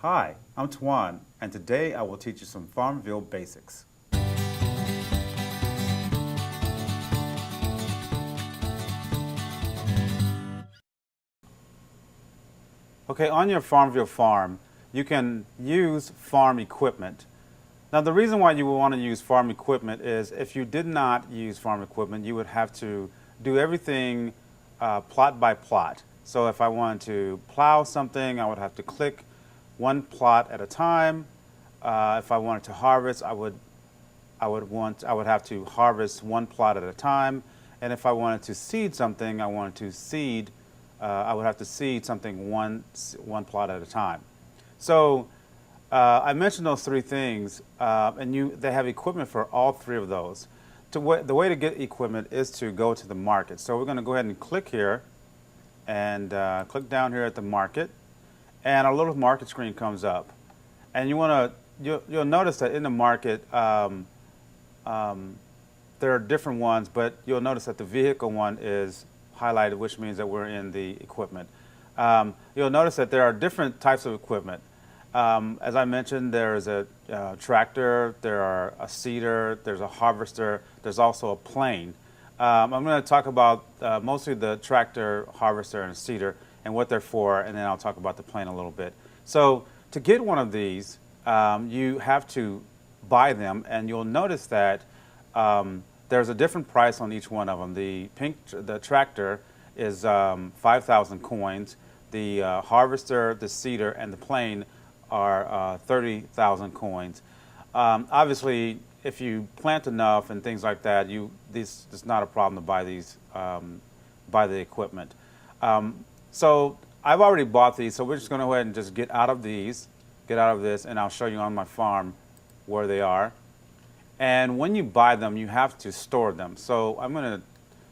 Hi, I'm Toi Juan, and today I will teach you some FarmVille basics. Okay, on your FarmVille farm, you can use farm equipment. Now, the reason why you would want to use farm equipment is if you did not use farm equipment, you would have to do everything plot by plot. So if I wanted to plow something, I would have to click one plot at a time. If I wanted to harvest, I would have to harvest one plot at a time. And if I wanted to seed something, I would have to seed something one plot at a time. So I mentioned those three things, and they have equipment for all three of those. The way to get equipment is to go to the market. So we're going to go ahead and click here, and click down here at the market, and our little market screen comes up. And you'll notice that in the market there are different ones, but you'll notice that the vehicle one is highlighted, which means that we're in the equipment. You'll notice that there are different types of equipment. As I mentioned, there's a tractor, there are a seeder, there's a harvester, there's also a plane. I'm going to talk about mostly the tractor, harvester, and a seeder and what they're for, and then I'll talk about the plane a little bit. So to get one of these, you have to buy them, and you'll notice that there's a different price on each one of them. The tractor is 5,000 coins. The harvester, the seeder, and the plane are 30,000 coins. Obviously, if you plant enough and things like that, this is not a problem to buy these, buy the equipment. So I've already bought these, so we're just going to go ahead and just get out of this, and I'll show you on my farm where they are. And when you buy them, you have to store them. So I'm going to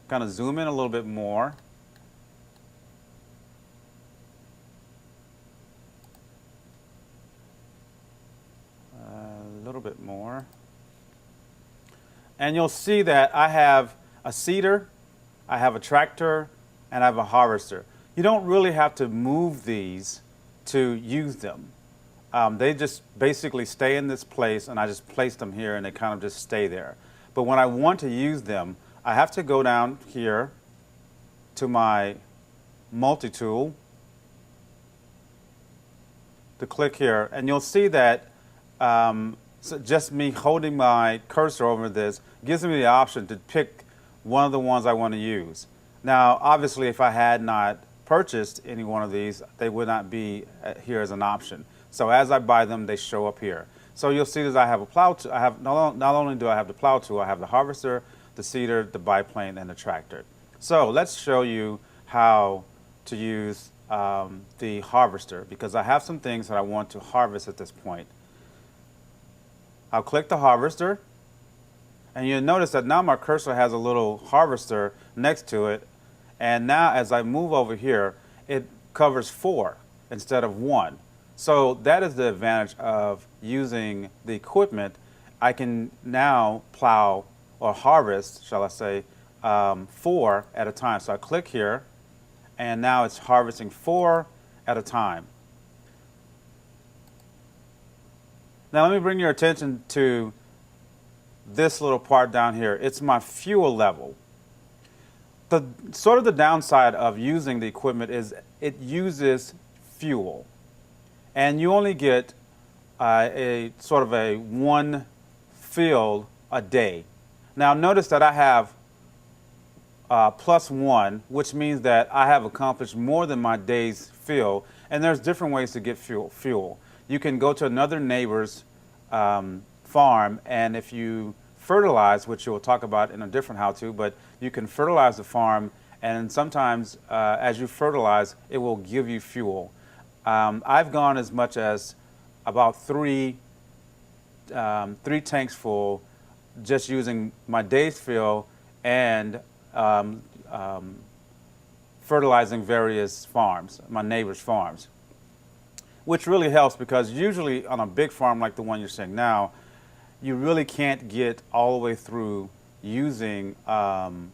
kind of zoom in a little bit more. A little bit more. And you'll see that I have a seeder, I have a tractor, and I have a harvester. You don't really have to move these to use them. They just basically stay in this place, and I just place them here, and they kind of just stay there. But when I want to use them, I have to go down here to my multi-tool to click here, and you'll see that so just me holding my cursor over this gives me the option to pick one of the ones I want to use. Now, obviously, if I had not purchased any one of these, they would not be here as an option. So as I buy them, they show up here. So you'll see that I have a plow tool. I have not only do I have the plow tool, I have the harvester, the seeder, the biplane, and the tractor. So let's show you how to use the harvester, because I have some things that I want to harvest at this point. I'll click the harvester, and you'll notice that now my cursor has a little harvester next to it, and now as I move over here, it covers 4 instead of 1. So that is the advantage of using the equipment. I can now plow or harvest, shall I say, 4 at a time. So I click here, and now it's harvesting 4 at a time. Now let me bring your attention to this little part down here. It's my fuel level. The sort of the downside of using the equipment is it uses fuel, and you only get a sort of a 1 fill a day. Now notice that I have +1, which means that I have accomplished more than my day's fill, and there's different ways to get fuel. You can go to another neighbor's farm, and if you fertilize, which we'll talk about in a different how-to, but you can fertilize the farm, and sometimes as you fertilize, it will give you fuel. I've gone as much as about 3 tanks full just using my day's fill and fertilizing various farms, my neighbors' farms, which really helps because usually on a big farm like the one you're seeing now, you really can't get all the way through using the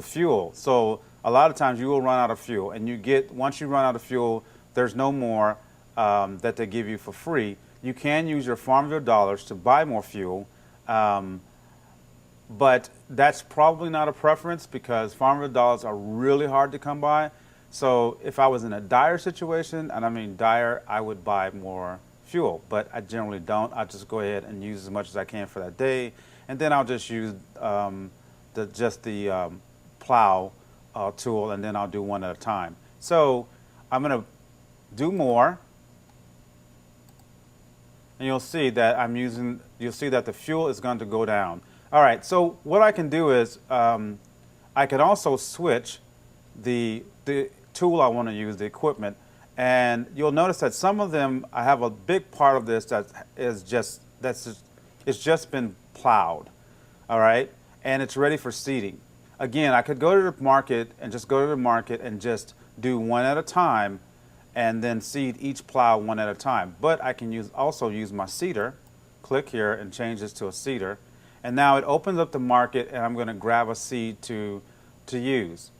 fuel. So a lot of times you will run out of fuel, and once you run out of fuel, there's no more that they give you for free. You can use your FarmVille dollars to buy more fuel, but that's probably not a preference because FarmVille dollars are really hard to come by. So if I was in a dire situation, and I mean dire, I would buy more fuel, but I generally don't. I just go ahead and use as much as I can for that day, and then I'll just use the plow tool, and then I'll do one at a time. So I'm going to do more, and you'll see that you'll see that the fuel is going to go down. All right, so what I can do is I can also switch the tool I want to use, the equipment, and you'll notice that some of them, I have a big part of this it's just been plowed, all right, and it's ready for seeding. Again, I could go to the market and just do one at a time and then seed each plow one at a time. But I can also use my seeder, click here and change this to a seeder, and now it opens up the market and I'm going to grab a seed to use.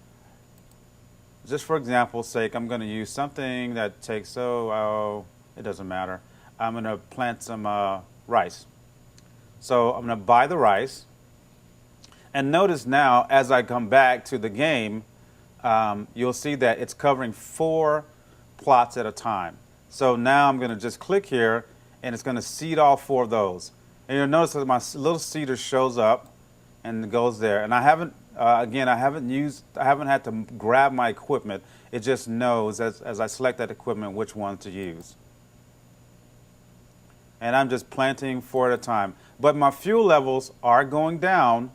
Just for example's sake, I'm going to use something that takes, it doesn't matter. I'm going to plant some rice. So I'm going to buy the rice. And notice now, as I come back to the game, you'll see that it's covering 4 plots at a time. So now I'm going to just click here, and it's going to seed all 4 of those. And you'll notice that my little seeder shows up and goes there. And I haven't had to grab my equipment. It just knows as I select that equipment which one to use. And I'm just planting 4 at a time. But my fuel levels are going down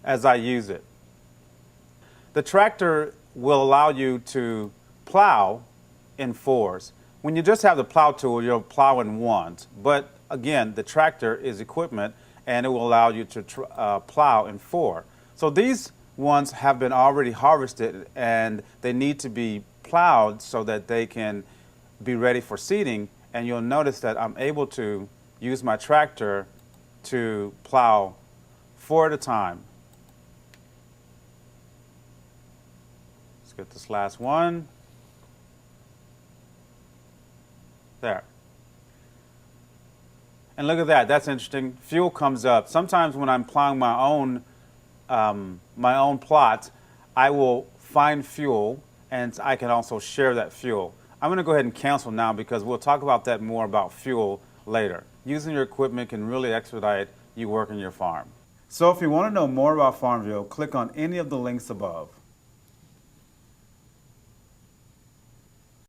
as I use it. The tractor will allow you to plow in 4s. When you just have the plow tool, you'll plow in 1s. But again, the tractor is equipment, and it will allow you to plow in 4. So these ones have been already harvested, and they need to be plowed so that they can be ready for seeding. And you'll notice that I'm able to use my tractor to plow 4 at a time. Let's get this last one. There. And look at that, that's interesting. Fuel comes up. Sometimes when I'm plowing my own plot, I will find fuel, and I can also share that fuel. I'm going to go ahead and cancel now because we'll talk about that more about fuel later. Using your equipment can really expedite you working your farm. So if you want to know more about FarmVille, click on any of the links above.